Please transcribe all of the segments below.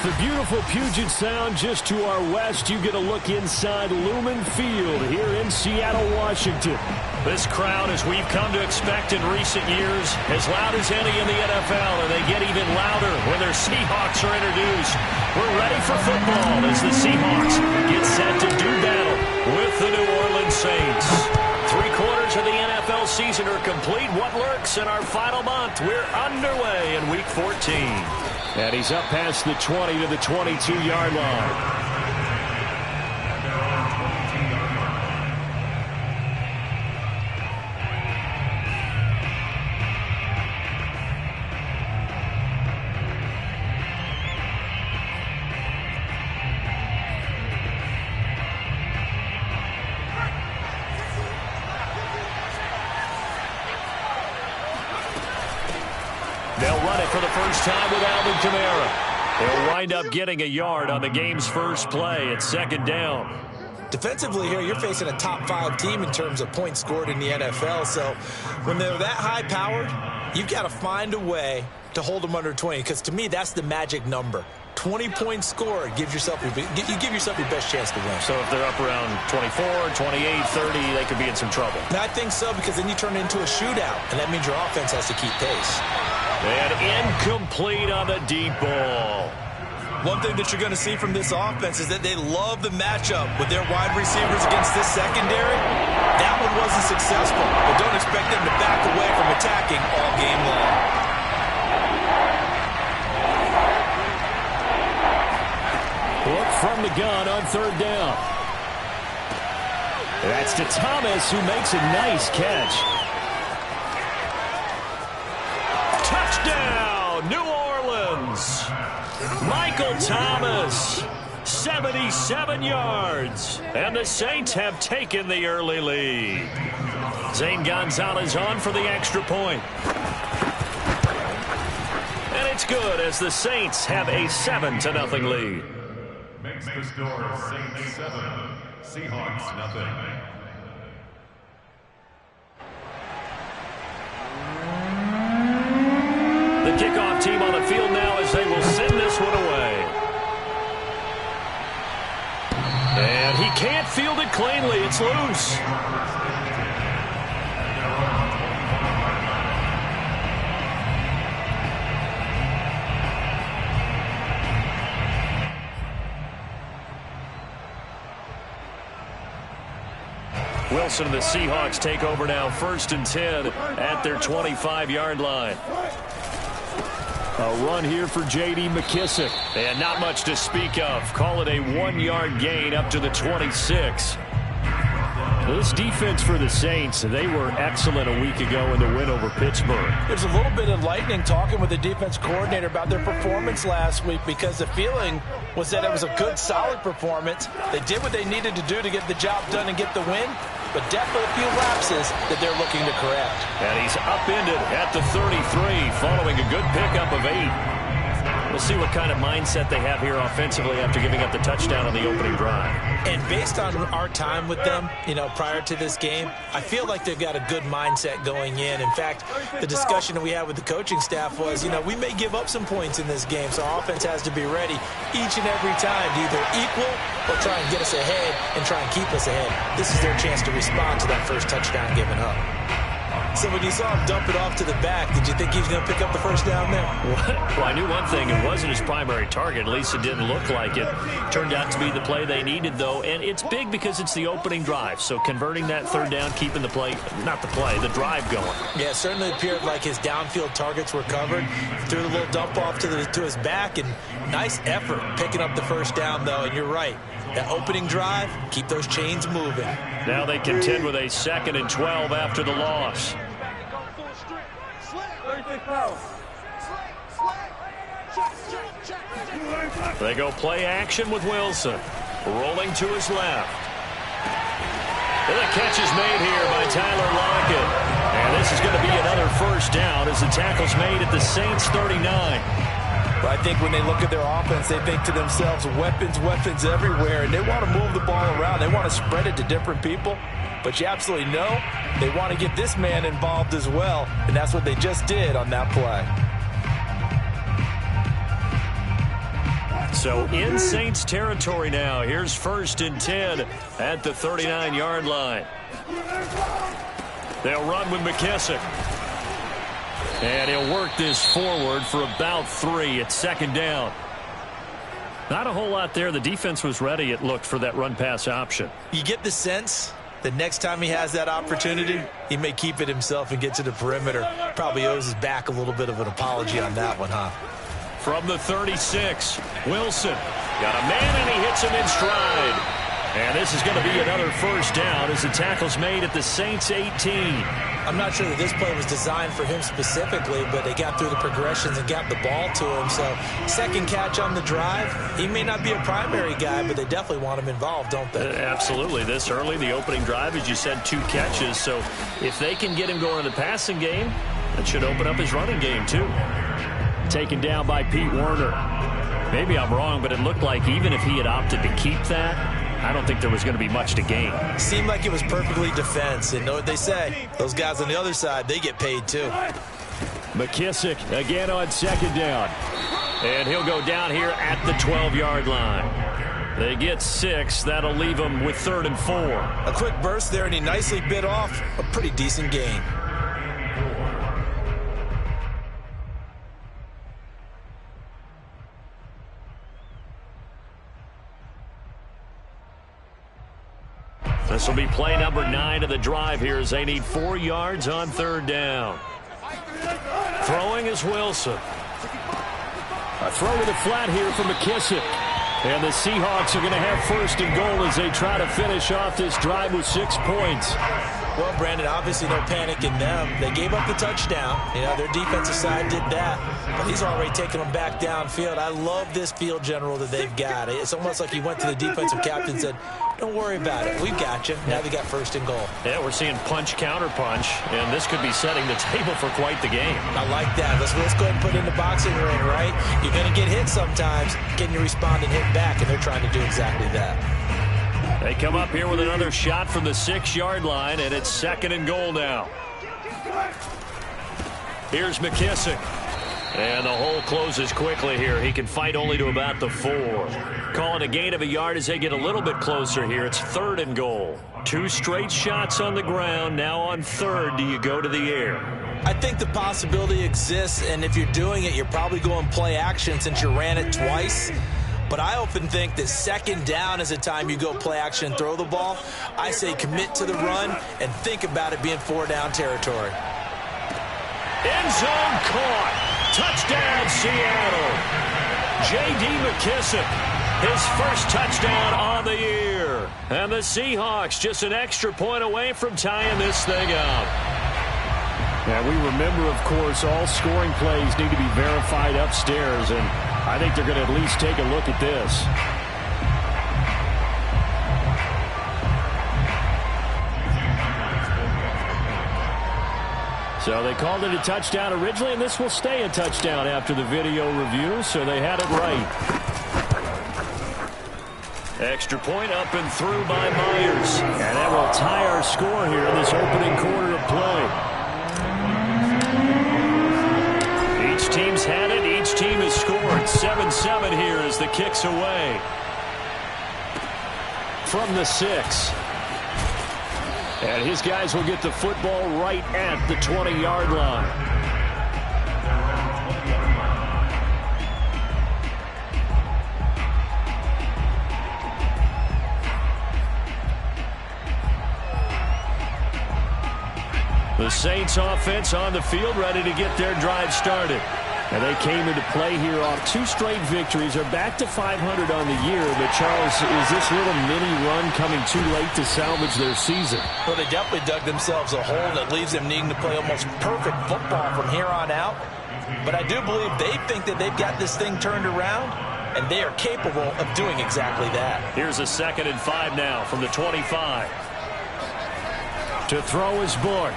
With the beautiful Puget Sound just to our west, you get a look inside Lumen Field here in Seattle, Washington. This crowd, as we've come to expect in recent years, as loud as any in the NFL, and they get even louder when their Seahawks are introduced. We're ready for football as the Seahawks get set to do battle with the New Orleans Saints. 3/4 of the NFL season are complete. What lurks in our final month? We're underway in Week 14. And he's up past the 20 to the 22-yard line. They'll run it for the first time with Alvin Kamara. They'll wind up getting a yard on the game's first play. It's second down. Defensively here, you're facing a top-5 team in terms of points scored in the NFL. So when they're that high-powered, you've got to find a way to hold them under 20. Because to me, that's the magic number. 20 points scored gives yourself you give yourself your best chance to win. So if they're up around 24, 28, 30, they could be in some trouble. And I think so, because then you turn it into a shootout, and that means your offense has to keep pace. And incomplete on the deep ball. One thing that you're going to see from this offense is that they love the matchup with their wide receivers against this secondary. That one wasn't successful, but don't expect them to back away from attacking all game long. Look from the gun on third down. That's to Thomas, who makes a nice catch. Touchdown, New Orleans. Michael Thomas, 77 yards. And the Saints have taken the early lead. Zane Gonzalez on for the extra point. And it's good as the Saints have a 7-0 lead. Makes the score Saints 7, Seahawks nothing. The kickoff team on the field now as they will send this one away. And he can't field it cleanly. It's loose. Wilson and the Seahawks take over now, 1st and 10 at their 25-yard line. A run here for J.D. McKissic. And not much to speak of. Call it a 1-yard gain up to the 26. This defense for the Saints, they were excellent a week ago in the win over Pittsburgh. There's a little bit of lightning talking with the defense coordinator about their performance last week, because the feeling was that it was a good, solid performance. They did what they needed to do to get the job done and get the win, but definitely a few lapses that they're looking to correct. And he's upended at the 33 following a good pickup of 8. We'll see what kind of mindset they have here offensively after giving up the touchdown on the opening drive. And based on our time with them, prior to this game, I feel like they've got a good mindset going in. In fact, the discussion that we had with the coaching staff was, we may give up some points in this game, so our offense has to be ready each and every time to either equal or try and get us ahead and try and keep us ahead. This is their chance to respond to that first touchdown given up. So when you saw him dump it off to the back, did you think he was going to pick up the first down there? Well, I knew one thing. It wasn't his primary target. At least it didn't look like it. Turned out to be the play they needed, though. And it's big because it's the opening drive. So converting that third down, keeping the the drive going. Yeah, it certainly appeared like his downfield targets were covered. Threw the little dump off to his back, and nice effort picking up the first down, though. And you're right. That opening drive, keep those chains moving. Now they contend with a 2nd and 12 after the loss. They go play action with Wilson. Rolling to his left. And the catch is made here by Tyler Lockett. And this is going to be another first down as the tackle's made at the Saints 39. But I think when they look at their offense, they think to themselves, weapons everywhere, and they want to move the ball around. They want to spread it to different people. But you absolutely know they want to get this man involved as well, and that's what they just did on that play. So in Saints territory now. Here's 1st and 10 at the 39-yard line. They'll run with McKissick. And he'll work this forward for about 3 at 2nd down. Not a whole lot there. The defense was ready, it looked, for that run-pass option. You get the sense that next time he has that opportunity, he may keep it himself and get to the perimeter. Probably owes his back a little bit of an apology on that one, huh? From the 36, Wilson got a man, and he hits him in stride. And this is going to be another 1st down as the tackle's made at the Saints 18. I'm not sure that this play was designed for him specifically, but they got through the progressions and got the ball to him. So 2nd catch on the drive. He may not be a primary guy, but they definitely want him involved, don't they? Absolutely. This early, the opening drive, as you said, 2 catches. So if they can get him going in the passing game, that should open up his running game too. Taken down by Pete Werner. Maybe I'm wrong, but it looked like even if he had opted to keep that, I don't think there was going to be much to gain. Seemed like it was perfectly defense. And know what they say? Those guys on the other side, they get paid too. McKissick again on 2nd down. And he'll go down here at the 12-yard line. They get 6. That'll leave them with 3rd and 4. A quick burst there, and he nicely bit off a pretty decent gain. This will be play number 9 of the drive here as they need 4 yards on 3rd down. Throwing is Wilson. A throw to the flat here for McKissick. And the Seahawks are going to have 1st and goal as they try to finish off this drive with 6 points. Well, Brandon, obviously no panic in them. They gave up the touchdown. You know, their defensive side did that. But he's already taking them back downfield. I love this field general that they've got. It's almost like he went to the defensive captain and said, don't worry about it. We've got you. Now they got 1st and goal. Yeah, we're seeing punch, counter punch, and this could be setting the table for quite the game. I like that. Let's go ahead and put it in the boxing ring, right? You're going to get hit sometimes. Can you respond and hit back? And they're trying to do exactly that. They come up here with another shot from the 6-yard line, and it's 2nd and goal now. Here's McKissick. And the hole closes quickly here. He can fight only to about the 4. Calling a gain of a yard as they get a little bit closer here. It's 3rd and goal. 2 straight shots on the ground. Now on 3rd, do you go to the air? I think the possibility exists, and if you're doing it, you're probably going play action since you ran it twice. But I often think that 2nd down is the time you go play action and throw the ball. I say commit to the run and think about it being 4-down territory. End zone caught. Touchdown, Seattle. J.D. McKissick, his 1st touchdown on the year. And the Seahawks just an extra point away from tying this thing up. Now, we remember, of course, all scoring plays need to be verified upstairs, and I think they're going to at least take a look at this. So they called it a touchdown originally, and this will stay a touchdown after the video review, so they had it right. Extra point up and through by Myers. And that will tie our score here in this opening quarter of play. Each team's had it. Each team has scored. 7-7 here as the kick's away. From the 6. And his guys will get the football right at the 20-yard line. The Saints offense on the field ready to get their drive started. And they came into play here off 2 straight victories. They're back to 500 on the year. But, Charles, is this little mini run coming too late to salvage their season? Well, they definitely dug themselves a hole that leaves them needing to play almost perfect football from here on out. But I do believe they think that they've got this thing turned around, and they are capable of doing exactly that. Here's a 2nd and 5 now from the 25. To throw is Boyd.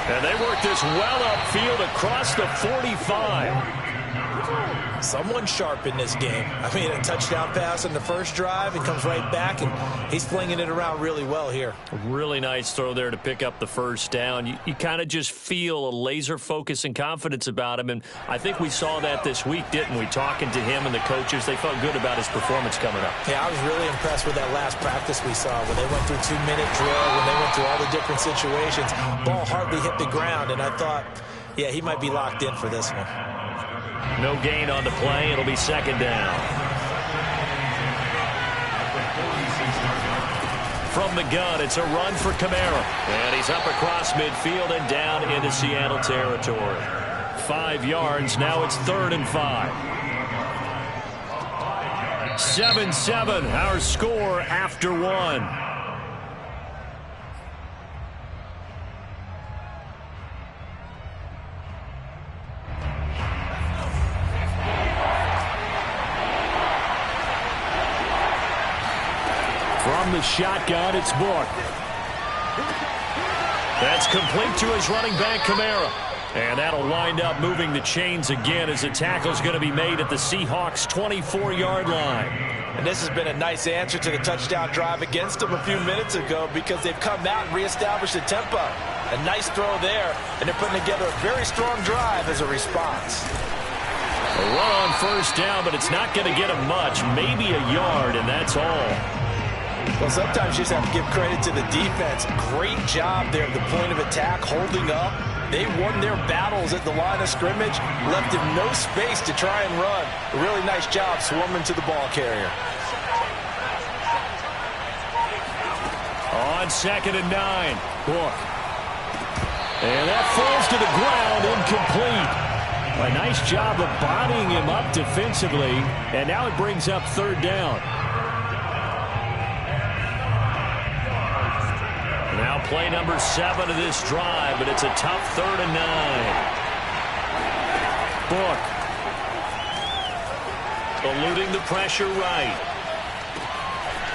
And they work this well upfield across the 45. Someone sharp in this game. I mean, a touchdown pass on the first drive, and comes right back, and he's flinging it around really well here. A really nice throw there to pick up the first down. You kind of just feel a laser focus and confidence about him, and I think we saw that this week, didn't we? Talking to him and the coaches, they felt good about his performance coming up. Yeah, I was really impressed with that last practice we saw when they went through 2-minute drill, when they went through all the different situations. Ball hardly hit the ground, and I thought, yeah, he might be locked in for this one. No gain on the play. It'll be second down. From the gun, it's a run for Kamara. And he's up across midfield and down into Seattle territory. 5 yards. Now it's 3rd and 5. 7-7, our score after 1. From the shotgun, it's Book. That's complete to his running back, Kamara. And that'll wind up moving the chains again as the tackle's going to be made at the Seahawks' 24-yard line. And this has been a nice answer to the touchdown drive against them a few minutes ago, because they've come out and reestablished the tempo. A nice throw there, and they're putting together a very strong drive as a response. A run on first down, but it's not going to get him much. Maybe a yard, and that's all. Well, sometimes you just have to give credit to the defense. Great job there at the point of attack, holding up. They won their battles at the line of scrimmage, left him no space to try and run. A really nice job swarming to the ball carrier. On 2nd and 9. Book. And that falls to the ground, incomplete. A nice job of bodying him up defensively, and now it brings up 3rd down. Now play number 7 of this drive, but it's a tough 3rd and 9. Book. Eluding the pressure right.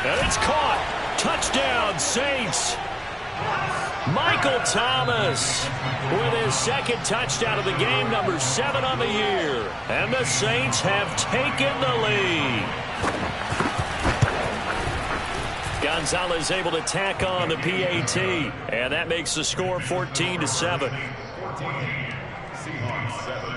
And it's caught. Touchdown, Saints. Michael Thomas with his 2nd touchdown of the game, number 7 on the year. And the Saints have taken the lead. Gonzalez able to tack on the PAT, and that makes the score 14-7. 14, Seahawks 7.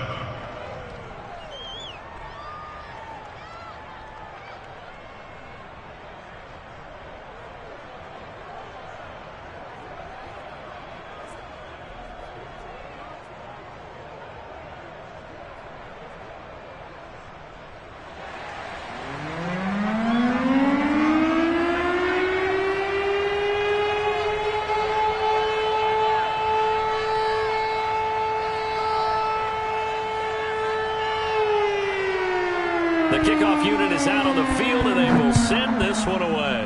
The kickoff unit is out on the field, and they will send this one away.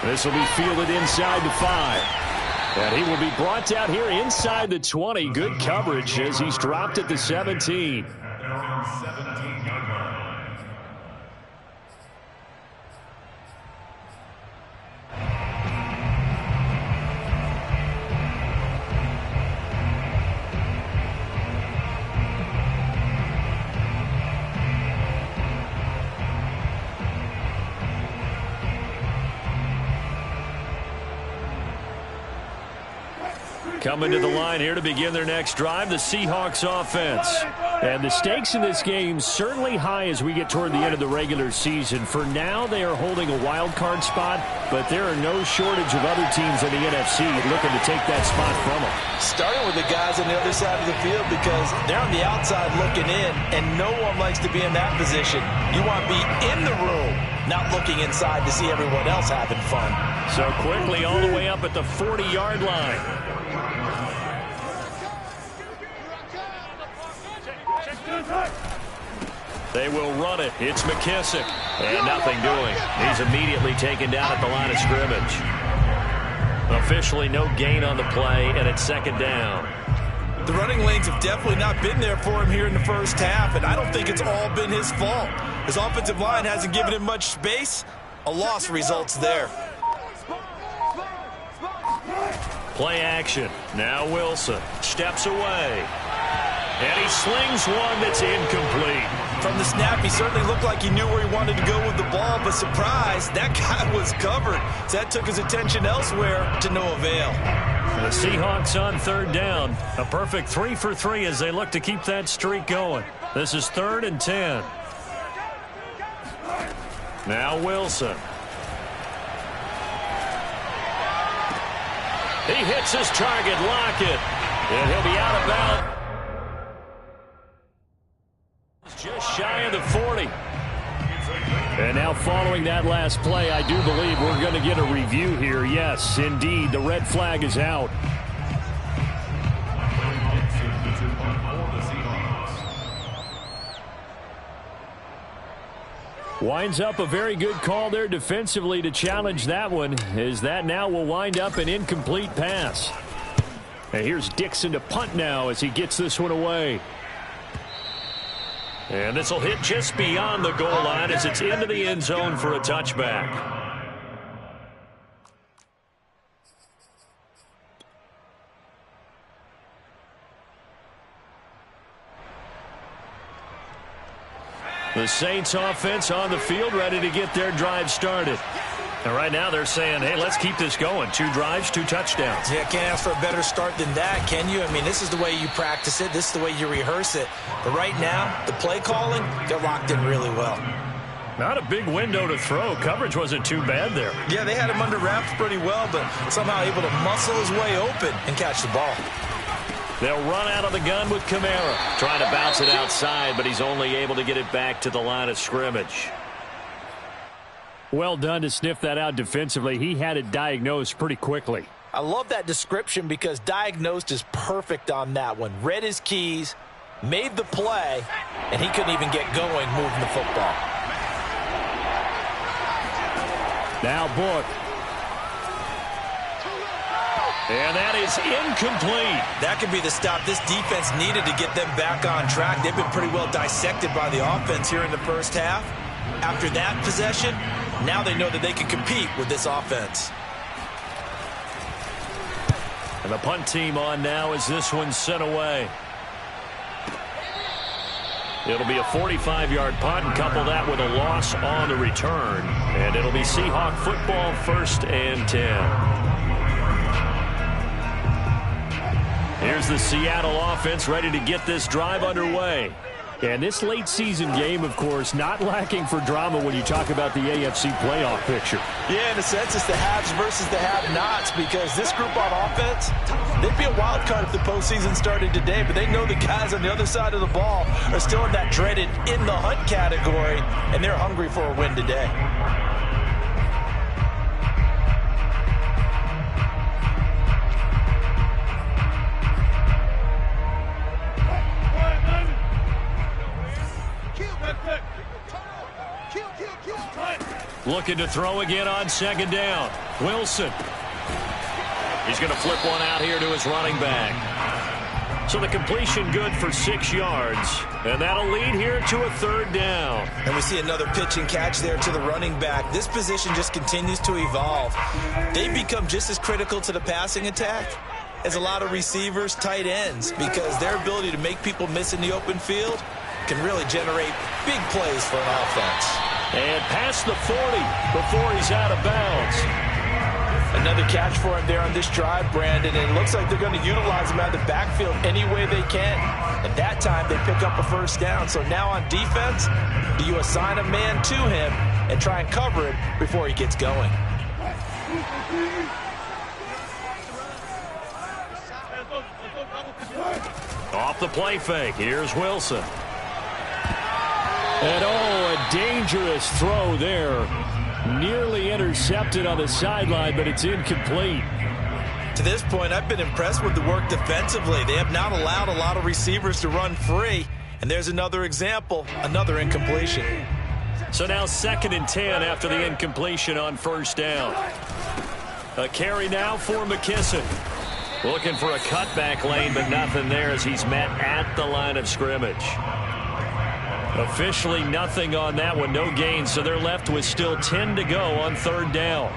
This will be fielded inside the 5. And he will be brought out here inside the 20. Good coverage as he's dropped at the 17. Coming to the line here to begin their next drive, the Seahawks offense. And the stakes in this game certainly high as we get toward the end of the regular season. For now, they are holding a wild card spot, but there are no shortage of other teams in the NFC looking to take that spot from them. Starting with the guys on the other side of the field, because they're on the outside looking in, and no one likes to be in that position. You want to be in the room, not looking inside to see everyone else having fun. So quickly all the way up at the 40-yard line. They will run it. It's McKissick. And nothing doing. He's immediately taken down at the line of scrimmage. Officially no gain on the play, and it's 2nd down. The running lanes have definitely not been there for him here in the first half, and I don't think it's all been his fault. His offensive line hasn't given him much space. A loss results there. Play action. Now Wilson steps away. And he slings one that's incomplete. From the snap, he certainly looked like he knew where he wanted to go with the ball, but surprise, that guy was covered. So that took his attention elsewhere to no avail. The Seahawks on third down. A perfect 3 for 3 as they look to keep that streak going. This is 3rd and 10. Now Wilson. He hits his target, Lockett. And he'll be out of bounds. Just shy of the 40. And now following that last play, I do believe we're going to get a review here. Yes, indeed, the red flag is out. Winds up a very good call there defensively to challenge that one, as that now will wind up an incomplete pass. And here's Dixon to punt now as he gets this one away. And this will hit just beyond the goal line as it's into the end zone for a touchback. The Saints offense on the field ready to get their drive started. And right now they're saying, hey, let's keep this going. 2 drives, 2 touchdowns. Yeah, can't ask for a better start than that, can you? I mean, this is the way you practice it. This is the way you rehearse it. But right now, the play calling, they're locked in really well. Not a big window to throw. Coverage wasn't too bad there. Yeah, they had him under wraps pretty well, but somehow able to muscle his way open and catch the ball. They'll run out of the gun with Kamara. Trying to bounce it outside, but he's only able to get it back to the line of scrimmage. Well done to sniff that out defensively. He had it diagnosed pretty quickly. I love that description because diagnosed is perfect on that one. Read his keys, made the play, and he couldn't even get going moving the football. Now Book. And that is incomplete. That could be the stop this defense needed to get them back on track. They've been pretty well dissected by the offense here in the first half. After that possession, now they know that they can compete with this offense. And the punt team on now as this one's sent away. It'll be a 45-yard punt, and couple that with a loss on the return. And it'll be Seahawk football, 1st and 10. Here's the Seattle offense ready to get this drive underway. And this late season game, of course, not lacking for drama when you talk about the AFC playoff picture. Yeah, in a sense, it's the haves versus the have-nots because this group on offense, they'd be a wild card if the postseason started today, but they know the guys on the other side of the ball are still in that dreaded in the hunt category, and they're hungry for a win today. Looking to throw again on 2nd down. Wilson. He's going to flip one out here to his running back. So the completion good for 6 yards. And that'll lead here to a 3rd down. And we see another pitch and catch there to the running back. This position just continues to evolve. They become just as critical to the passing attack as a lot of receivers, tight ends, because their ability to make people miss in the open field can really generate big plays for an offense. And past the 40 before he's out of bounds. Another catch for him there on this drive, Brandon, and it looks like they're going to utilize him out of the backfield any way they can. And that time they pick up a 1st down. So now on defense, do you assign a man to him and try and cover it before he gets going? Off the play fake, here's Wilson. And a dangerous throw there. Nearly intercepted on the sideline, but it's incomplete. To this point, I've been impressed with the work defensively. They have not allowed a lot of receivers to run free. And there's another example, another incompletion. So now 2nd and 10 after the incompletion on 1st down. A carry now for McKissick. Looking for a cutback lane, but nothing there as he's met at the line of scrimmage. Officially nothing on that one, no gain, so they're left with still 10 to go on 3rd down.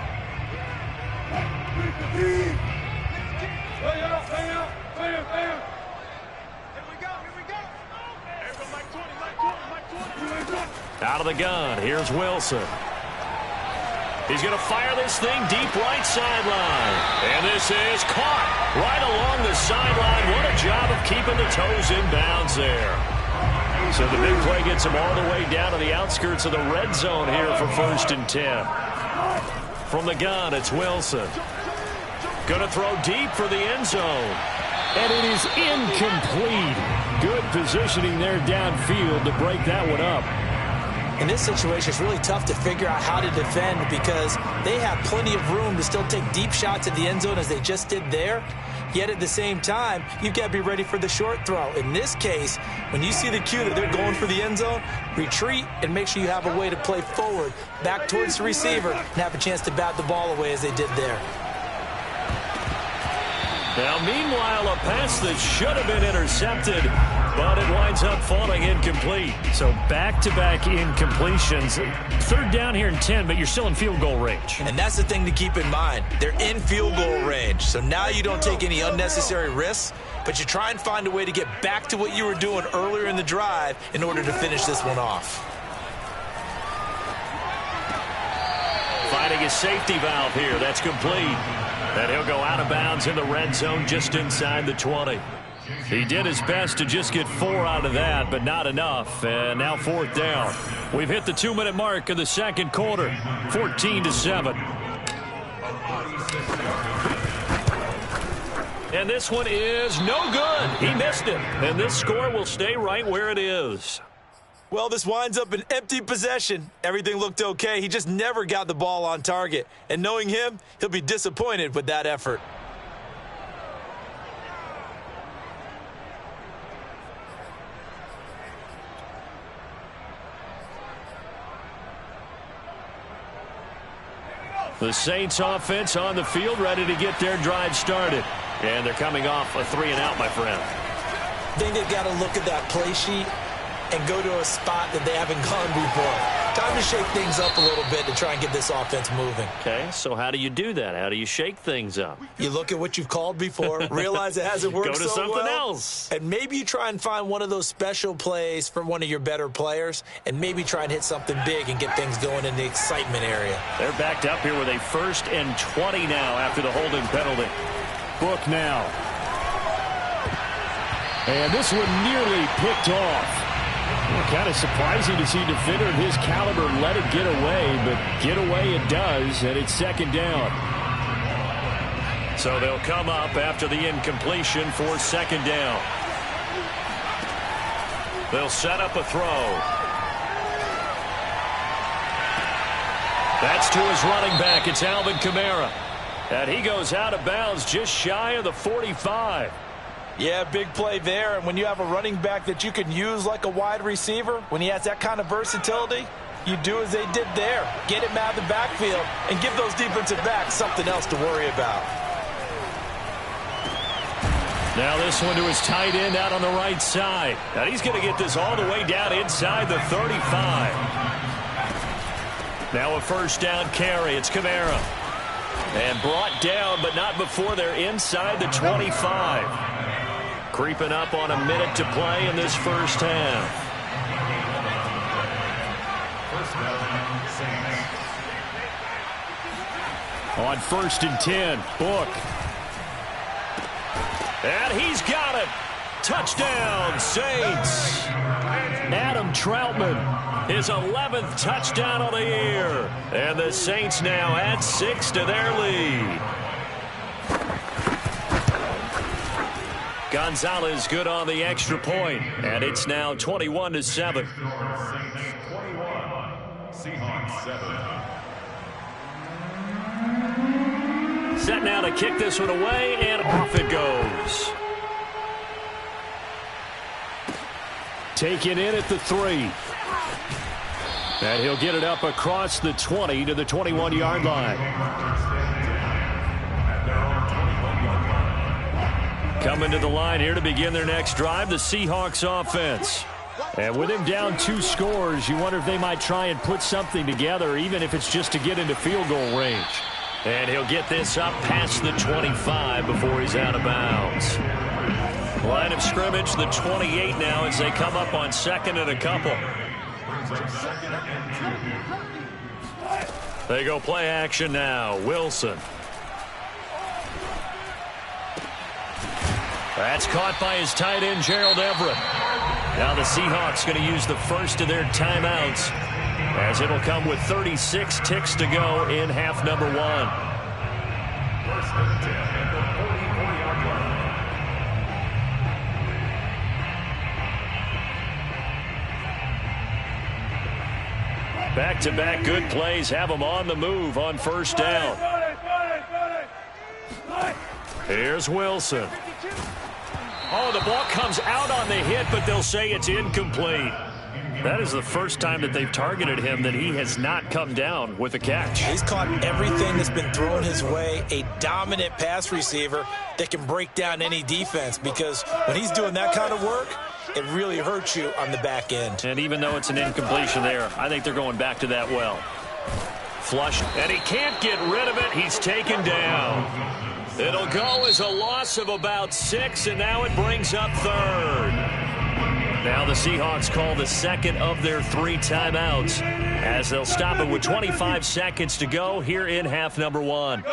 Out of the gun, here's Wilson. He's going to fire this thing deep right sideline. And this is caught right along the sideline. What a job of keeping the toes in bounds there. So the big play gets him all the way down to the outskirts of the red zone here for 1st and 10. From the gun, it's Wilson. Going to throw deep for the end zone. And it is incomplete. Good positioning there downfield to break that one up. In this situation, it's really tough to figure out how to defend because they have plenty of room to still take deep shots at the end zone as they just did there. Yet at the same time, you've got to be ready for the short throw. In this case, when you see the cue that they're going for the end zone, retreat and make sure you have a way to play forward, back towards the receiver, and have a chance to bat the ball away as they did there. Now, meanwhile, a pass that should have been intercepted, but it winds up falling incomplete. So back-to-back incompletions. 3rd down here and 10, but you're still in field goal range. And that's the thing to keep in mind. They're in field goal range. So now you don't take any unnecessary risks, but you try and find a way to get back to what you were doing earlier in the drive in order to finish this one off. Finding a safety valve here. That's complete. And he'll go out of bounds in the red zone just inside the 20. He did his best to just get 4 out of that, but not enough. And now 4th down. We've hit the 2-minute mark of the 2nd quarter. 14-7. And this one is no good. He missed it. And this score will stay right where it is. Well, this winds up an empty possession. Everything looked okay. He just never got the ball on target. And knowing him, he'll be disappointed with that effort. The Saints offense on the field, ready to get their drive started. And they're coming off a 3-and-out, my friend. I think they've got to look at that play sheet and go to a spot that they haven't gone before. Time to shake things up a little bit to try and get this offense moving. Okay, so how do you do that? How do you shake things up? You look at what you've called before, realize it hasn't worked so well. Go to something else. And maybe you try and find one of those special plays from one of your better players, and maybe try and hit something big and get things going in the excitement area. They're backed up here with a 1st and 20 now after the holding penalty. Book now. And this one nearly picked off. Kind of surprising to see a defender of his caliber let it get away, but get away it does, and it's 2nd down. So they'll come up after the incompletion for 2nd down. They'll set up a throw. That's to his running back. It's Alvin Kamara. And he goes out of bounds just shy of the 45. Yeah, big play there. And when you have a running back that you can use like a wide receiver, when he has that kind of versatility, you do as they did there. Get him out of the backfield and give those defensive backs something else to worry about. Now this one to his tight end out on the right side. And he's going to get this all the way down inside the 35. Now a 1st down carry. It's Kamara. And brought down, but not before they're inside the 25. Creeping up on a minute to play in this 1st half. On 1st and 10, Book. And he's got it. Touchdown, Saints. Adam Troutman, his 11th touchdown of the year. And the Saints now add 6 to their lead. Gonzalez good on the extra point, and it's now 21-7. Seahawks 7. Set now to kick this one away, and off it goes. Taken in at the 3. And he'll get it up across the 20 to the 21-yard line. Coming to the line here to begin their next drive, the Seahawks offense. And with him down 2 scores, you wonder if they might try and put something together, even if it's just to get into field goal range. And he'll get this up past the 25 before he's out of bounds. Line of scrimmage, the 28 now as they come up on 2nd and a couple. second and 2. They go play action now. Wilson. That's caught by his tight end, Gerald Everett. Now the Seahawks going to use the first of their timeouts, as it'll come with 36 ticks to go in half number 1. First and 10 at the 44-yard line. Back-to-back good plays have them on the move on first down. Here's Wilson. Oh, the ball comes out on the hit, but they'll say it's incomplete. That is the first time that they've targeted him that he has not come down with a catch. He's caught everything that's been thrown his way, a dominant pass receiver that can break down any defense, because when he's doing that kind of work, it really hurts you on the back end. And even though it's an incompletion there, I think they're going back to that well. Flush, and he can't get rid of it. He's taken down. It'll go as a loss of about 6, and now it brings up third. Now the Seahawks call the second of their 3 timeouts, as they'll stop it with 25 seconds to go here in half number 1.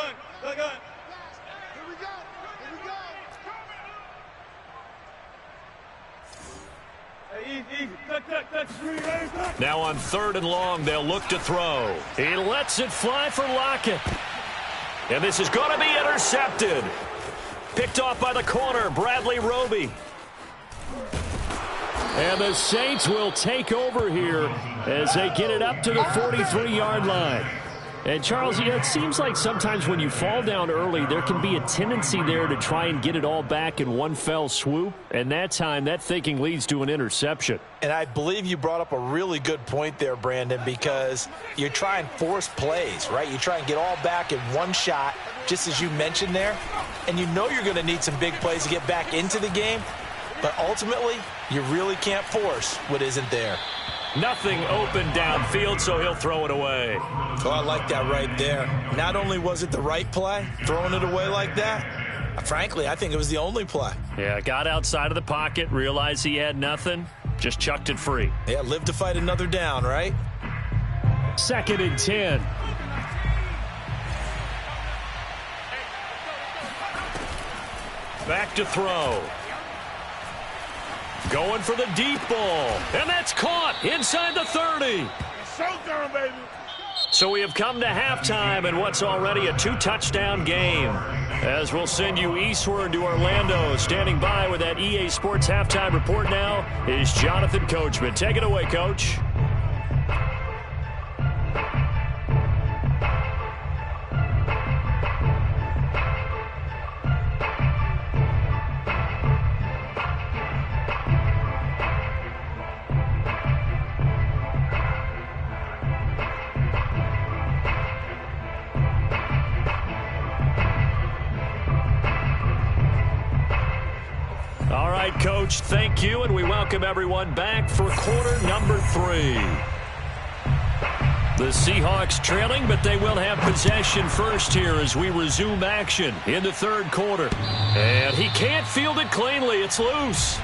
Now on 3rd and long, they'll look to throw. He lets it fly for Lockett. And this is going to be intercepted. Picked off by the corner, Bradley Roby. And the Saints will take over here as they get it up to the 43-yard line. And, Charles, it seems like sometimes when you fall down early, there can be a tendency there to try and get it all back in one fell swoop. And that time, that thinking leads to an interception. And I believe you brought up a really good point there, Brandon, because you try and force plays, right? You try and get all back in one shot, just as you mentioned there. And you know you're going to need some big plays to get back into the game. But ultimately, you really can't force what isn't there. Nothing open downfield, so he'll throw it away. Oh, I like that right there. Not only was it the right play, throwing it away like that, frankly, I think it was the only play. Yeah, got outside of the pocket, realized he had nothing, just chucked it free. Yeah, live to fight another down, right? 2nd and 10. Back to throw. Going for the deep ball. And that's caught inside the 30. Showtime, baby. So we have come to halftime in what's already a 2-touchdown game. As we'll send you eastward to Orlando. Standing by with that EA Sports halftime report now is Jonathan Coachman. Take it away, Coach. All right, Coach, thank you, and we welcome everyone back for quarter number 3. The Seahawks trailing, but they will have possession first here as we resume action in the 3rd quarter. And he can't field it cleanly. It's loose.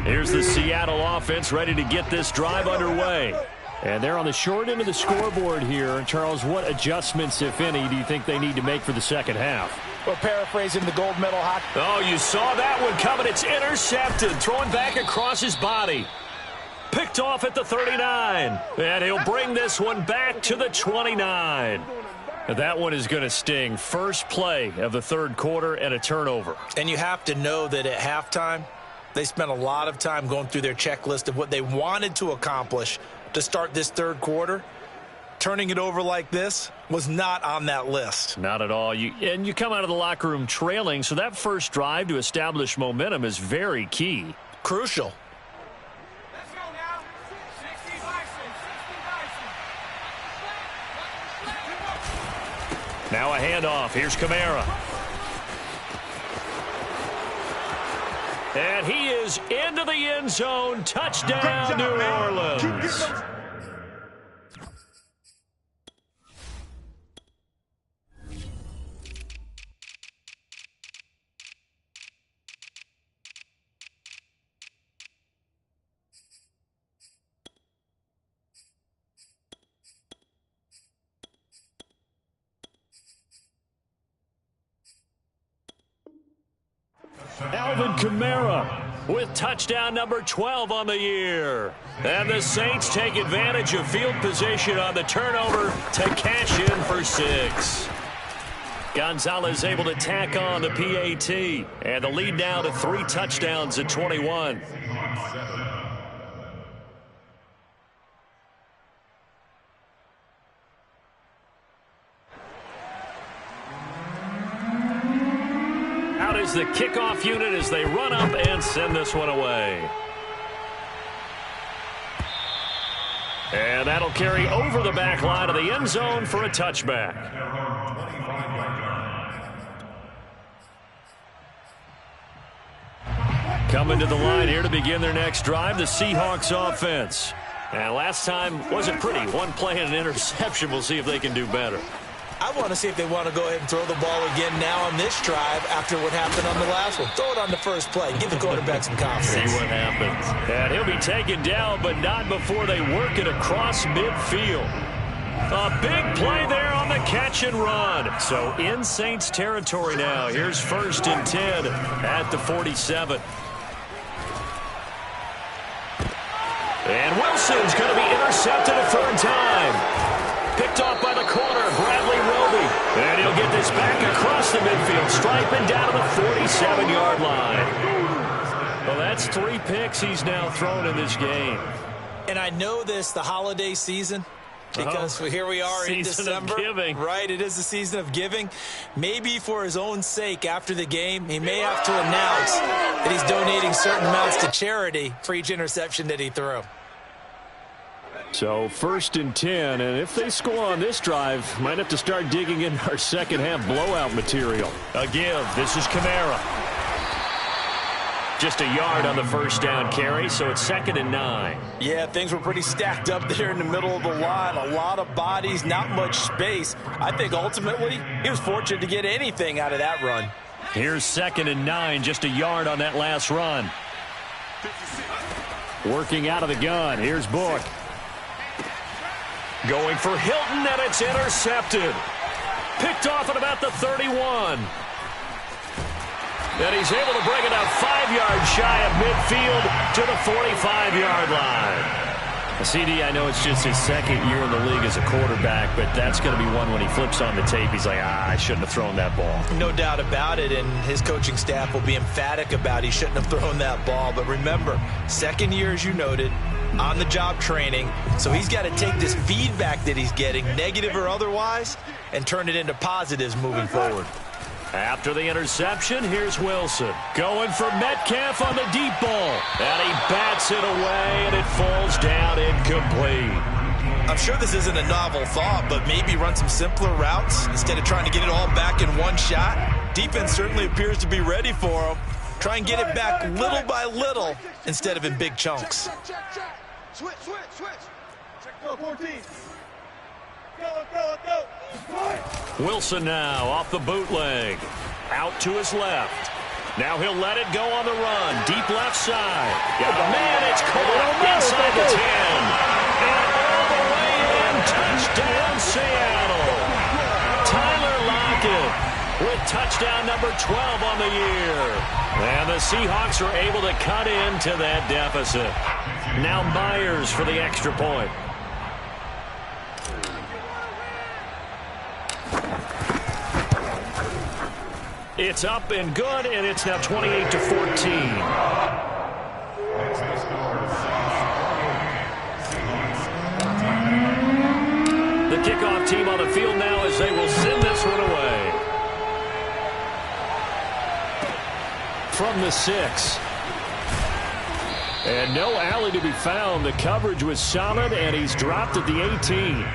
Here's the Seattle offense ready to get this drive underway. And they're on the short end of the scoreboard here. Charles, what adjustments, if any, do you think they need to make for the second half? Well, paraphrasing the gold medal hockey. Oh, you saw that one coming. It's intercepted. Throwing back across his body. Picked off at the 39. And he'll bring this one back to the 29. That one is going to sting. First play of the 3rd quarter and a turnover. And you have to know that at halftime, they spent a lot of time going through their checklist of what they wanted to accomplish to start this 3rd quarter. Turning it over like this was not on that list. Not at all. And you come out of the locker room trailing, so that first drive to establish momentum is very key. Crucial. Let's go now. 60 Bison. Now a handoff. Here's Kamara. And he is into the end zone. Touchdown, New Orleans. Alvin Kamara with touchdown number 12 on the year. And the Saints take advantage of field position on the turnover to cash in for 6. Gonzalez able to tack on the PAT. And the lead now to 3 touchdowns at 21. Out is the kickoff unit as they run up and send this one away. And that'll carry over the back line of the end zone for a touchback. Coming to the line here to begin their next drive, the Seahawks offense. And last time wasn't pretty. One play and an interception. We'll see if they can do better. I want to see if they want to go ahead and throw the ball again now on this drive after what happened on the last one. Throw it on the first play. Give the quarterback some confidence. See what happens. And he'll be taken down, but not before they work it across midfield. A big play there on the catch and run. So in Saints territory now. Here's 1st and 10 at the 47. And Wilson's going to be intercepted a 3rd time. Picked off by the corner, Bradley Roby. And he'll get this back across the midfield, striping down to the 47-yard line. Well, that's 3 picks he's now thrown in this game. And I know this, the holiday season, because here we are in December. Season of giving. Right, it is the season of giving. Maybe for his own sake after the game, he may have to announce that he's donating certain amounts to charity for each interception that he threw. So 1st and 10, and if they score on this drive, might have to start digging in our second half blowout material. A give. This is Kamara. Just a yard on the 1st down carry, so it's 2nd and 9. Yeah, things were pretty stacked up there in the middle of the line. A lot of bodies, not much space. I think ultimately he was fortunate to get anything out of that run. Here's 2nd and 9, just a yard on that last run. Working out of the gun. Here's Book. Going for Hilton, and it's intercepted. Picked off at about the 31. And he's able to bring it out 5 yards shy of midfield to the 45-yard line. CD, I know it's just his 2nd year in the league as a quarterback, but that's going to be one when he flips on the tape. He's like, I shouldn't have thrown that ball. No doubt about it, and his coaching staff will be emphatic about he shouldn't have thrown that ball. But remember, 2nd year, as you noted, on-the-job training. So he's got to take this feedback that he's getting, negative or otherwise, and turn it into positives moving forward. After the interception, here's Wilson. Going for Metcalf on the deep ball. And he bats it away, and it falls down incomplete. I'm sure this isn't a novel thought, but maybe run some simpler routes instead of trying to get it all back in one shot. Defense certainly appears to be ready for him. Try and get it back little by little instead of in big chunks. Switch. Check go 14. Go. Wilson now off the bootleg. Out to his left. Now he'll let it go on the run. Deep left side. Man, it's caught inside the 10. And all the way in. Touchdown, Seattle. Tyler Lockett with touchdown number 12 on the year. And the Seahawks are able to cut into that deficit. Now Myers for the extra point. It's up and good, and it's now 28-14. The kickoff team on the field now as they will send this one away. From the 6. And no alley to be found. The coverage was solid, and he's dropped at the 18.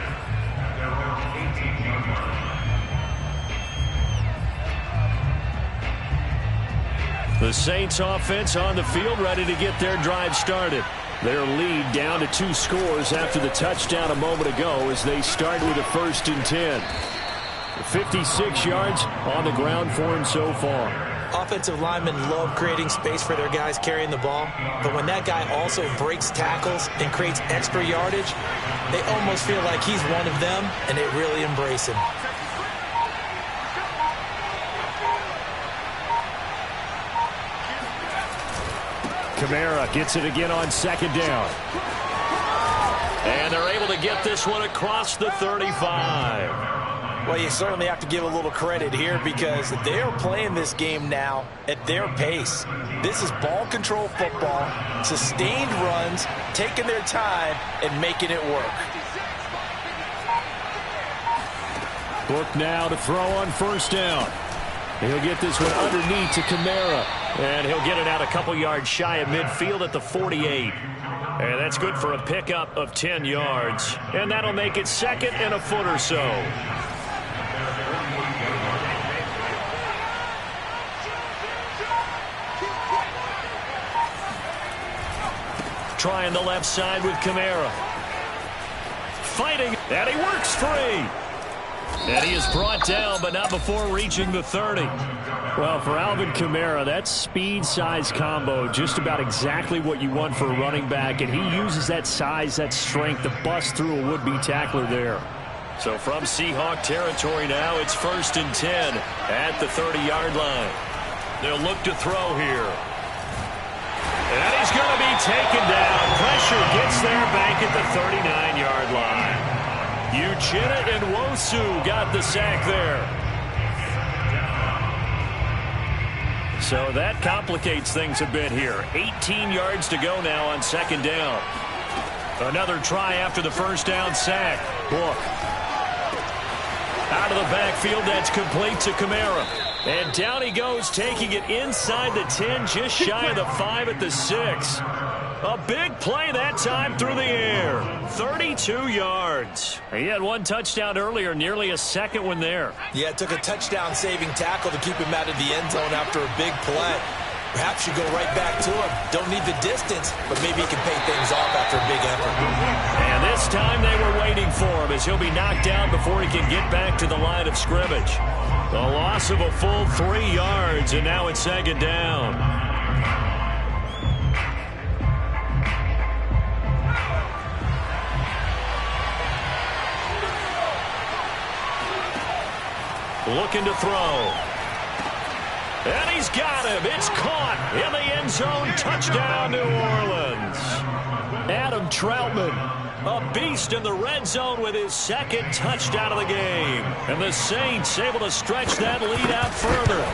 The Saints offense on the field ready to get their drive started. Their lead down to 2 scores after the touchdown a moment ago as they start with a 1st and 10. 56 yards on the ground for him so far. Offensive linemen love creating space for their guys carrying the ball, but when that guy also breaks tackles and creates extra yardage, they almost feel like he's one of them, and they really embrace him. Kamara gets it again on second down. And they're able to get this one across the 35. Well, you certainly have to give a little credit here because they are playing this game now at their pace. This is ball control football, sustained runs, taking their time, and making it work. Book now to throw on first down. He'll get this one underneath to Kamara. And he'll get it out a couple yards shy of midfield at the 48. And that's good for a pickup of 10 yards. And that'll make it second and a foot or so. Trying the left side with Kamara. Fighting, and he works free. And he is brought down, but not before reaching the 30. Well, for Alvin Kamara, that speed-size combo, just about exactly what you want for a running back, and he uses that size, that strength to bust through a would-be tackler there. So from Seahawk territory now, it's 1st and 10 at the 30-yard line. They'll look to throw here. And he's going to be taken down. Pressure gets there back at the 39-yard line. Uchenna and Nwosu got the sack there. So that complicates things a bit here. 18 yards to go now on second down. Another try after the first down sack. Book. Out of the backfield, that's complete to Kamara. And down he goes, taking it inside the 10, just shy of the 5 at the 6. A big play that time through the air. 32 yards. He had one touchdown earlier, nearly a second one there. Yeah, it took a touchdown-saving tackle to keep him out of the end zone after a big play. Perhaps you go right back to him. Don't need the distance, but maybe he can pay things off after a big effort. And this time they were waiting for him as he'll be knocked down before he can get back to the line of scrimmage. The loss of a full 3 yards, and now it's second down. Looking to throw. And he's got him. It's caught in the end zone. Touchdown, New Orleans. Adam Troutman, a beast in the red zone with his second touchdown of the game. And the Saints able to stretch that lead out further.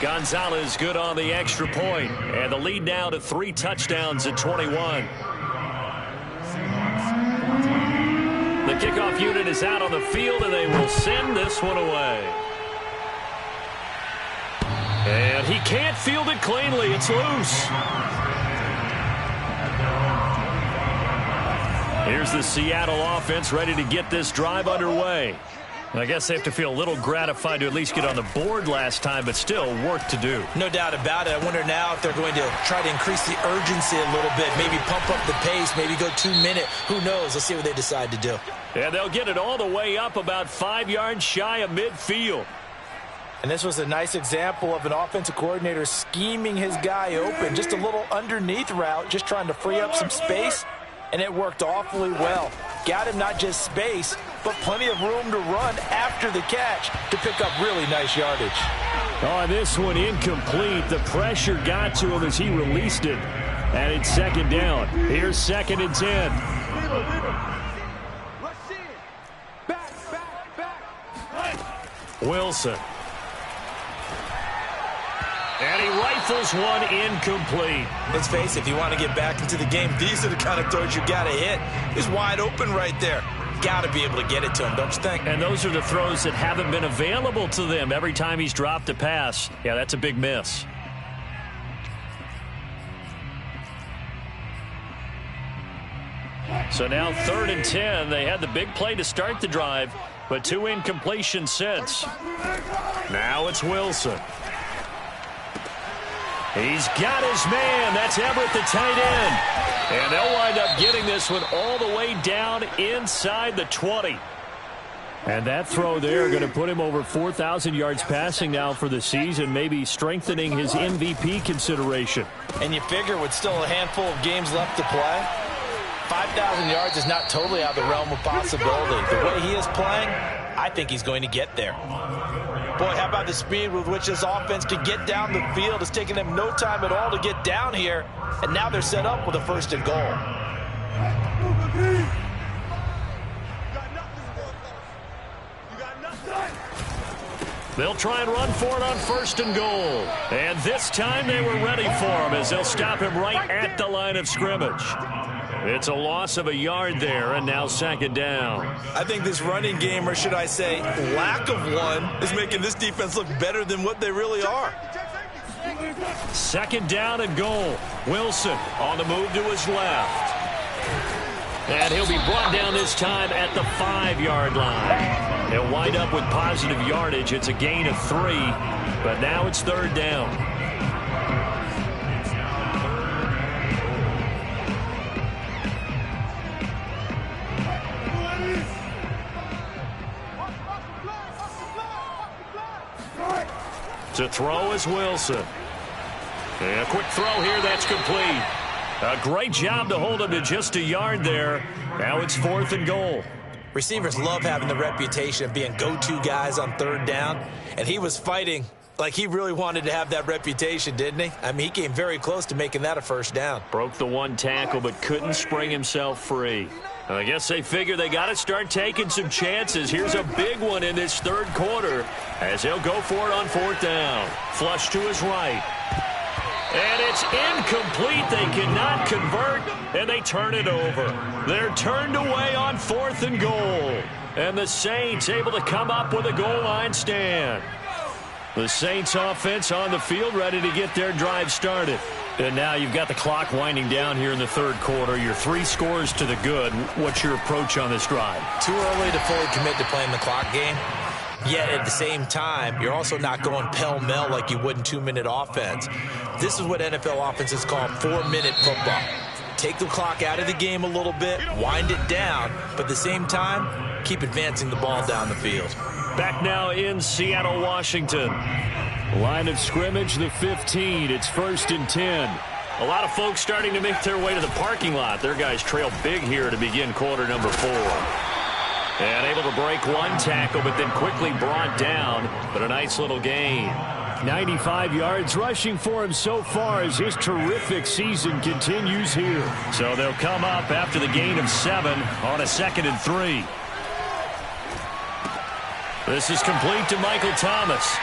Gonzalez good on the extra point. And the lead now to 3 touchdowns at 21. The kickoff unit is out on the field, and they will send this one away. And he can't field it cleanly. It's loose. Here's the Seattle offense ready to get this drive underway. I guess they have to feel a little gratified to at least get on the board last time, but still work to do. No doubt about it. I wonder now if they're going to try to increase the urgency a little bit, maybe pump up the pace, maybe go 2-minute. Who knows? Let's see what they decide to do. And they'll get it all the way up about 5 yards shy of midfield. And this was a nice example of an offensive coordinator scheming his guy open. Just a little underneath route, just trying to free up some space, and it worked awfully well. Got him not just space, but plenty of room to run after the catch to pick up really nice yardage. On this one, incomplete. The pressure got to him as he released it. And it's second down. Here's 2nd and 10. Wilson. And he rifles one incomplete. Let's face it, if you want to get back into the game, these are the kind of throws you got to hit. He's wide open right there. Got to be able to get it to him, don't you think? And those are the throws that haven't been available to them every time he's dropped a pass. Yeah, that's a big miss. So now 3rd and 10. They had the big play to start the drive, but 2 incompletions since. Now it's Wilson. He's got his man. That's Everett, the tight end. And they'll wind up getting this one all the way down inside the 20. And that throw there going to put him over 4,000 yards passing now for the season, maybe strengthening his MVP consideration. And you figure with still a handful of games left to play, 5,000 yards is not totally out of the realm of possibility. The way he is playing, I think he's going to get there. Boy, how about the speed with which this offense can get down the field? It's taking them no time at all to get down here, and now they're set up with a 1st and goal. They'll try and run for it on 1st and goal. And this time they were ready for him as they'll stop him right at the line of scrimmage. It's a loss of a yard there, and now 2nd down. I think this running game, or should I say lack of one, is making this defense look better than what they really are. 2nd down and goal. Wilson on the move to his left. And he'll be brought down this time at the 5-yard line. He'll wind up with positive yardage. It's a gain of 3, but now it's 3rd down. To throw is Wilson. And a quick throw here, that's complete. A great job to hold him to just a yard there. Now it's 4th and goal. Receivers love having the reputation of being go-to guys on 3rd down, and he was fighting like he really wanted to have that reputation, didn't he? I mean, he came very close to making that a 1st down. Broke the 1 tackle, but couldn't spring himself free. I guess they figure they got to start taking some chances. Here's a big one in this 3rd quarter as he'll go for it on 4th down. Flush to his right. And it's incomplete. They cannot convert, and they turn it over. They're turned away on 4th and goal. And the Saints able to come up with a goal line stand. The Saints offense on the field ready to get their drive started. And now you've got the clock winding down here in the 3rd quarter. You're 3 scores to the good. What's your approach on this drive? Too early to fully commit to playing the clock game. Yet at the same time, you're also not going pell-mell like you would in 2-minute offense. This is what NFL offenses call 4-minute football. Take the clock out of the game a little bit, wind it down, but at the same time, keep advancing the ball down the field. Back now in Seattle, Washington. Line of scrimmage, the 15. It's 1st and 10. A lot of folks starting to make their way to the parking lot. Their guys trail big here to begin quarter number 4. And able to break 1 tackle, but then quickly brought down. But a nice little gain. 95 yards rushing for him so far as his terrific season continues here. So they'll come up after the gain of 7 on a 2nd and 3. This is complete to Michael Thomas.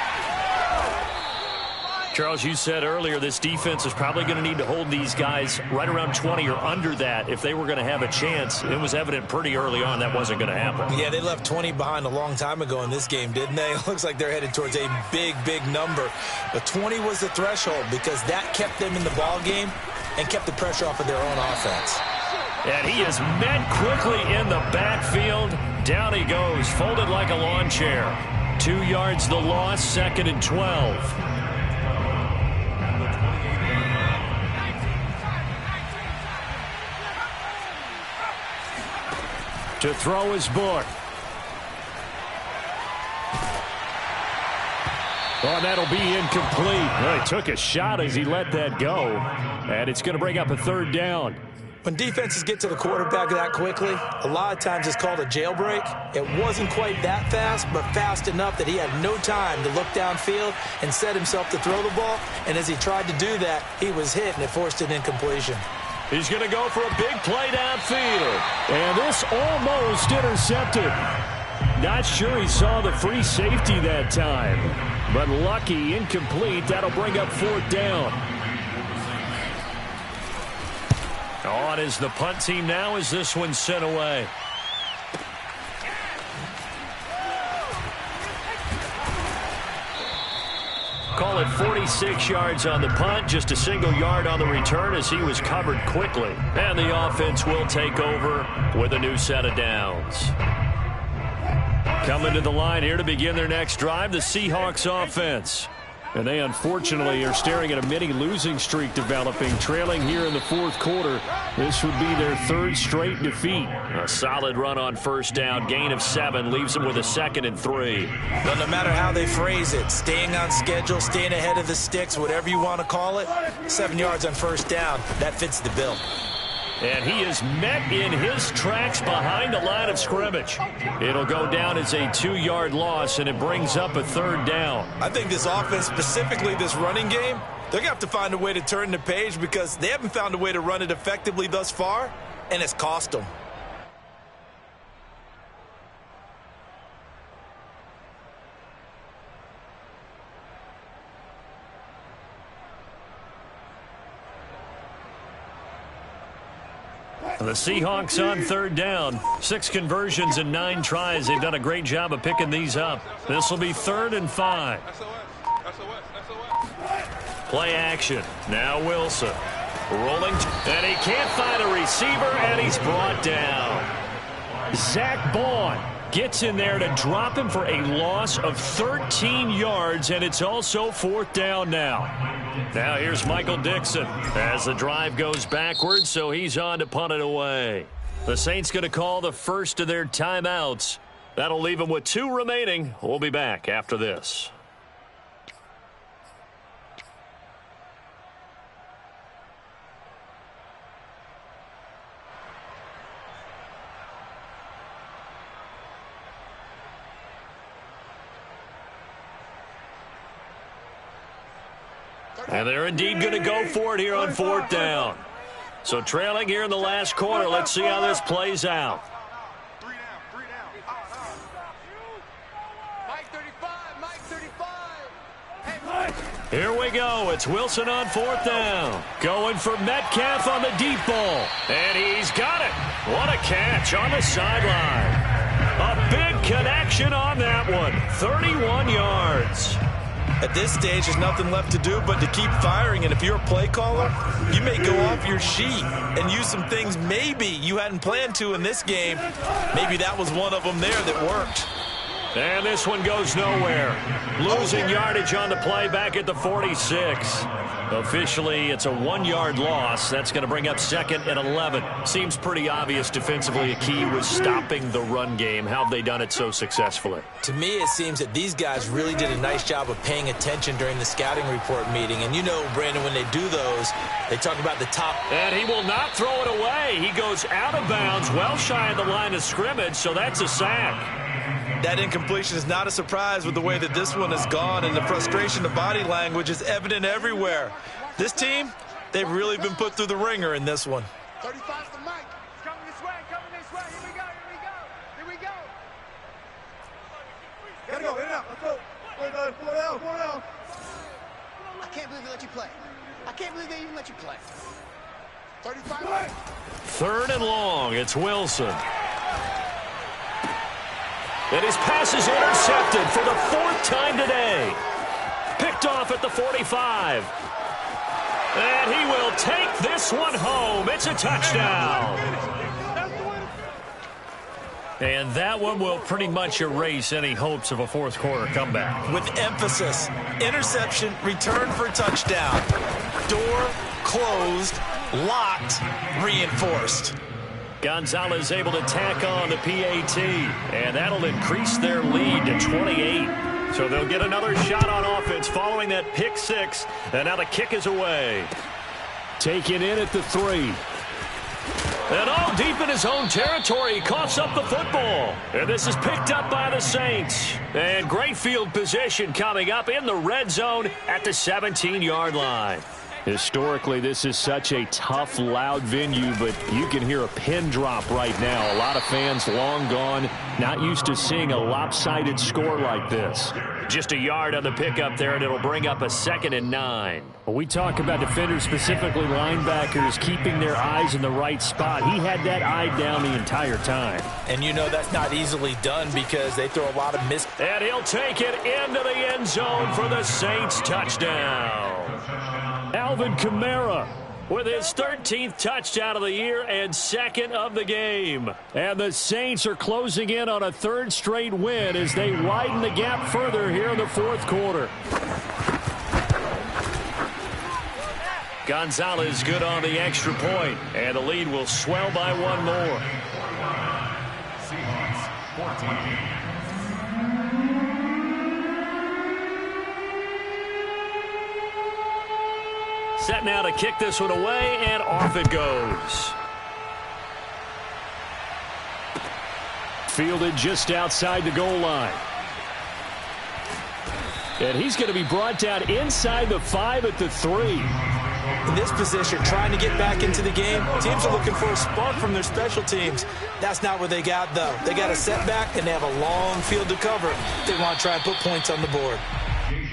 Charles, you said earlier this defense is probably going to need to hold these guys right around 20 or under that if they were going to have a chance. It was evident pretty early on that wasn't going to happen. Yeah, they left 20 behind a long time ago in this game, didn't they? It looks like they're headed towards a big, big number. But 20 was the threshold because that kept them in the ball game and kept the pressure off of their own offense. And he is met quickly in the backfield. Down he goes, folded like a lawn chair. 2 yards the loss, 2nd and 12. To throw is Book. Oh, that'll be incomplete. Well, he took a shot as he let that go. And it's going to bring up a 3rd down. When defenses get to the quarterback that quickly, a lot of times it's called a jailbreak. It wasn't quite that fast, but fast enough that he had no time to look downfield and set himself to throw the ball. And as he tried to do that, he was hit, and it forced an incompletion. He's going to go for a big play downfield. And this almost intercepted. Not sure he saw the free safety that time. But lucky, incomplete. That'll bring up 4th down. On is the punt team now as this one's sent away. Call it 46 yards on the punt, just a single yard on the return as he was covered quickly. And the offense will take over with a new set of downs. Coming to the line here to begin their next drive, the Seahawks offense. And they unfortunately are staring at a mini losing streak developing, trailing here in the 4th quarter. This would be their 3rd straight defeat. A solid run on 1st down, gain of 7, leaves them with a 2nd and 3. Well, no matter how they phrase it, staying on schedule, staying ahead of the sticks, whatever you want to call it, 7 yards on 1st down, that fits the bill. And he is met in his tracks behind the line of scrimmage. It'll go down as a 2-yard loss, and it brings up a 3rd down. I think this offense, specifically this running game, they're going to have to find a way to turn the page because they haven't found a way to run it effectively thus far, and it's cost them. The Seahawks on 3rd down. 6 conversions and 9 tries. They've done a great job of picking these up. This will be 3rd and 5. Play action. Now Wilson. Rolling. And he can't find a receiver, and he's brought down. Zach Baun gets in there to drop him for a loss of 13 yards, and it's also 4th down now. Now here's Michael Dixon as the drive goes backwards, so he's on to punt it away. The Saints going to call the first of their timeouts. That'll leave them with 2 remaining. We'll be back after this. And they're indeed going to go for it here on 4th down. So trailing here in the last quarter. Let's see how this plays out. Here we go. It's Wilson on 4th down. Going for Metcalf on the deep ball. And he's got it. What a catch on the sideline. A big connection on that one. 31 yards. At this stage, there's nothing left to do but to keep firing. And if you're a play caller, you may go off your sheet and use some things maybe you hadn't planned to in this game. Maybe that was one of them there that worked. And this one goes nowhere. Losing yardage on the play back at the 46. Officially, it's a 1-yard loss. That's going to bring up 2nd and 11. Seems pretty obvious defensively a key was stopping the run game. How have they done it so successfully? To me, it seems that these guys really did a nice job of paying attention during the scouting report meeting. And you know, Brandon, when they do those, they talk about the top. And he will not throw it away. He goes out of bounds, well shy of the line of scrimmage, so that's a sack. That incompletion is not a surprise with the way that this one has gone, and the frustration of body language is evident everywhere. This team, they've really been put through the ringer in this one. 35 to Mike. Coming this way, coming this way. Here we go, here we go, here we go. Gotta go, hit it out, let's go. 4 down. I can't believe they let you play. I can't believe they even let you play. 35. 3rd and long, it's Wilson. And his pass is intercepted for the 4th time today. Picked off at the 45. And he will take this one home. It's a touchdown. And that one will pretty much erase any hopes of a 4th quarter comeback. With emphasis, interception, return for touchdown. Door closed, locked, reinforced. Gonzalez able to tack on the PAT, and that'll increase their lead to 28. So they'll get another shot on offense following that pick 6, and now the kick is away. Taken in at the 3. And all deep in his own territory, he coughs up the football. And this is picked up by the Saints. And great field position coming up in the red zone at the 17-yard line. Historically, this is such a tough, loud venue, but you can hear a pin drop right now. A lot of fans long gone, not used to seeing a lopsided score like this. Just a yard on the pickup there, and it'll bring up a 2nd and 9. When we talk about defenders, specifically linebackers, keeping their eyes in the right spot, he had that eye down the entire time. And you know that's not easily done because they throw a lot of miss. And he'll take it into the end zone for the Saints touchdown. Alvin Kamara with his 13th touchdown of the year and 2nd of the game. And the Saints are closing in on a 3rd straight win as they widen the gap further here in the 4th quarter. Gonzalez good on the extra point, and the lead will swell by 1 more. Seahawks 14. Set now to kick this one away, and off it goes. fielded just outside the goal line. And he's going to be brought down inside the 5 at the 3. In this position, trying to get back into the game, teams are looking for a spark from their special teams. That's not what they got, though. They got a setback, and they have a long field to cover. They want to try and put points on the board.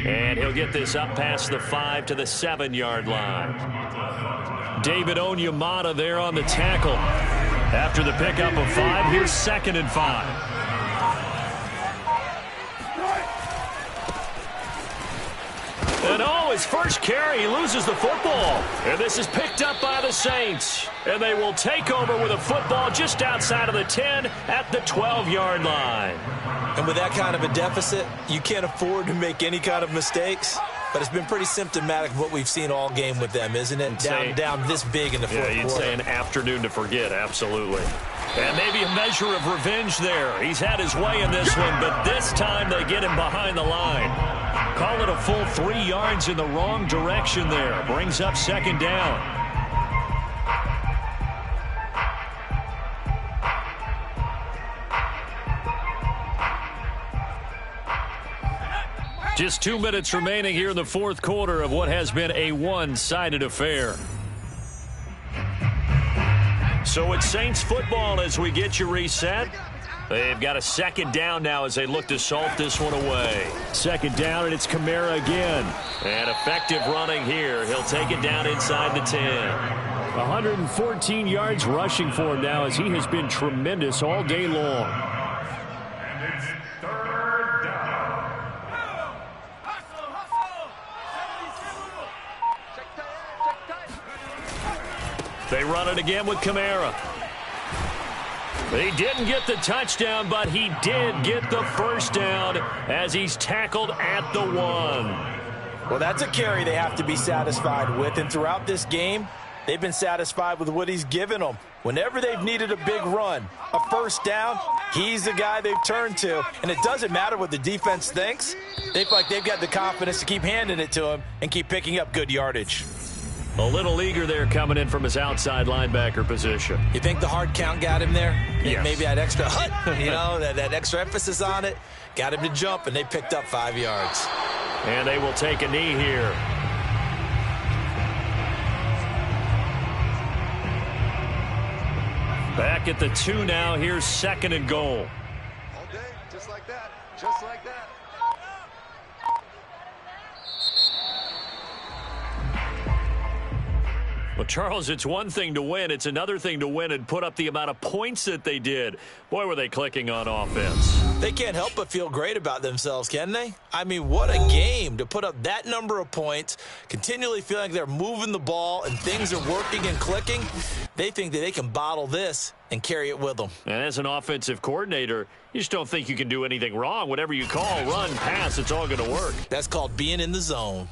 And he'll get this up past the 5 to the 7-yard line. David Onyemata there on the tackle. After the pickup of 5, here's 2nd and 5. And his first carry, he loses the football. And this is picked up by the Saints. And they will take over with a football just outside of the 10 at the 12-yard line. And with that kind of a deficit, you can't afford to make any kind of mistakes. But it's been pretty symptomatic of what we've seen all game with them, isn't it? Down this big in the fourth quarter. Yeah, you'd say an afternoon to forget, absolutely. And maybe a measure of revenge there. He's had his way in this one, but this time they get him behind the line. Call it a full 3 yards in the wrong direction there. Brings up 2nd down. Just 2 minutes remaining here in the fourth quarter of what has been a one-sided affair. So it's Saints football as we get you reset. They've got a 2nd down now as they look to salt this one away. 2nd down, and it's Kamara again. And effective running here. He'll take it down inside the 10. 114 yards rushing for him now as he has been tremendous all day long. And it's 3rd down. They run it again with Kamara. He didn't get the touchdown, but he did get the first down as he's tackled at the 1. Well, that's a carry they have to be satisfied with. And throughout this game, they've been satisfied with what he's given them. Whenever they've needed a big run, a first down, he's the guy they've turned to. And it doesn't matter what the defense thinks. They feel like they've got the confidence to keep handing it to him and keep picking up good yardage. A little eager there coming in from his outside linebacker position. You think the hard count got him there? Yes. Maybe that extra that extra emphasis on it got him to jump, and they picked up 5 yards. And they will take a knee here. Back at the 2 now. Here's 2nd and goal. All day, just like that. Just like that. Well, Charles, it's one thing to win. It's another thing to win and put up the amount of points that they did. Boy, were they clicking on offense. They can't help but feel great about themselves, can they? I mean, what a game to put up that number of points, continually feeling like they're moving the ball and things are working and clicking. They think that they can bottle this and carry it with them. And as an offensive coordinator, you just don't think you can do anything wrong. Whatever you call, run, pass, it's all going to work. That's called being in the zone.